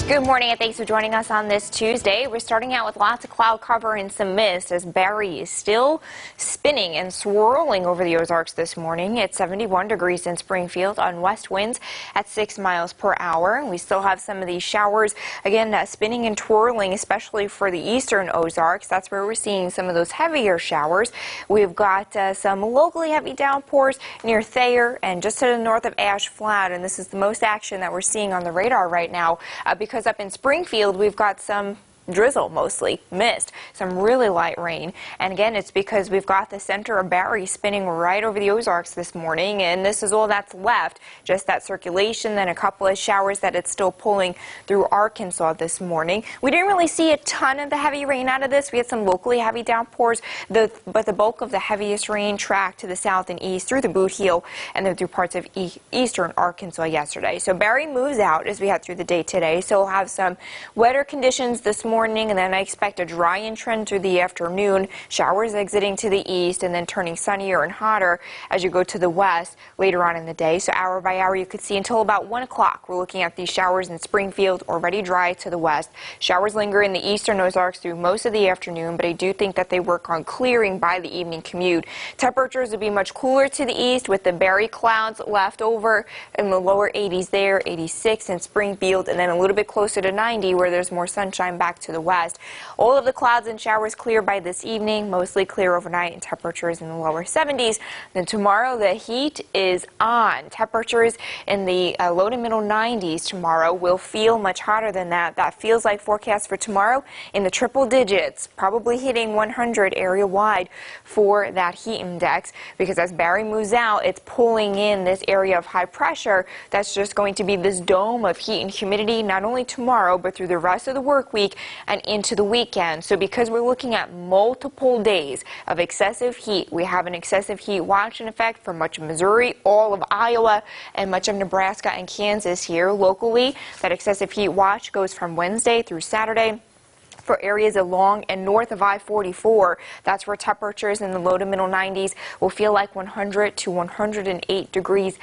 Good morning and thanks for joining us on this Tuesday. We're starting out with lots of cloud cover and some mist as Barry is still spinning and swirling over the Ozarks this morning. It's 71 degrees in Springfield on west winds at 6 miles per hour. We still have some of these showers, again, spinning and twirling, especially for the eastern Ozarks. That's where we're seeing some of those heavier showers. We've got some locally heavy downpours near Thayer and just to the north of Ash Flat, and this is the most action that we're seeing on the radar right now because up in Springfield, we've got some drizzle, mostly mist, some really light rain. And again, it's because we've got the center of Barry spinning right over the Ozarks this morning, and this is all that's left, just that circulation, then a couple of showers that it's still pulling through Arkansas this morning. We didn't really see a ton of the heavy rain out of this. We had some locally heavy downpours, but the bulk of the heaviest rain tracked to the south and east through the Boot Heel and then through parts of eastern Arkansas yesterday. So Barry moves out as we head through the day today, so we'll have some wetter conditions this morning, and then I expect a dry-in trend through the afternoon, showers exiting to the east and then turning sunnier and hotter as you go to the west later on in the day. So hour by hour you could see until about 1 o'clock. We're looking at these showers in Springfield, already dry to the west. Showers linger in the eastern Ozarks through most of the afternoon, but I do think that they work on clearing by the evening commute. Temperatures will be much cooler to the east with the Barry clouds left over in the lower 80s there, 86 in Springfield, and then a little bit closer to 90 where there's more sunshine back to the west. All of the clouds and showers clear by this evening, mostly clear overnight, and temperatures in the lower 70s. Then tomorrow the heat is on. Temperatures in the low to middle 90s tomorrow. Will feel much hotter than that. That feels like forecast for tomorrow in the triple digits, probably hitting 100 area wide for that heat index, because as Barry moves out, it's pulling in this area of high pressure that's just going to be this dome of heat and humidity not only tomorrow but through the rest of the work week and into the weekend. So because we're looking at multiple days of excessive heat, we have an excessive heat watch in effect for much of Missouri, all of Iowa, and much of Nebraska and Kansas here. Locally, that excessive heat watch goes from Wednesday through Saturday for areas along and north of I-44. That's where temperatures in the low to middle 90s will feel like 100 to 108 degrees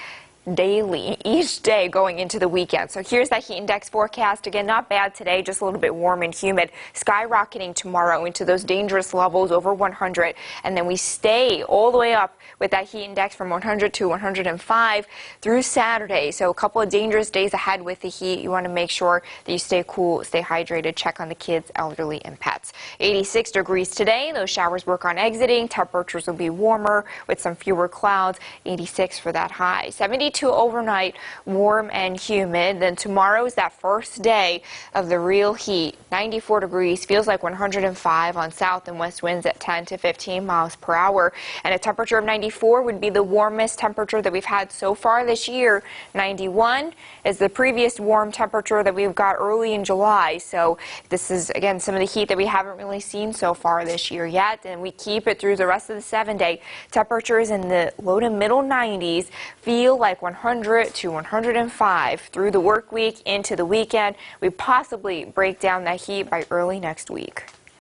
daily, each day going into the weekend. So here's that heat index forecast. Again, not bad today, just a little bit warm and humid. Skyrocketing tomorrow into those dangerous levels over 100. And then we stay all the way up with that heat index from 100 to 105 through Saturday. So a couple of dangerous days ahead with the heat. You want to make sure that you stay cool, stay hydrated, check on the kids, elderly, and pets. 86 degrees today. Those showers work on exiting. Temperatures will be warmer with some fewer clouds. 86 for that high. 72 overnight, warm and humid. Then tomorrow is that first day of the real heat. 94 degrees, feels like 105 on south and west winds at 10 to 15 miles per hour. And a temperature of 94 would be the warmest temperature that we've had so far this year. 91 is the previous warm temperature that we've got early in July. So this is, again, some of the heat that we haven't really seen so far this year yet. And we keep it through the rest of the 7-day. Temperatures in the low to middle 90s feel like 100 to 105 through the work week into the weekend. We possibly break down that heat by early next week.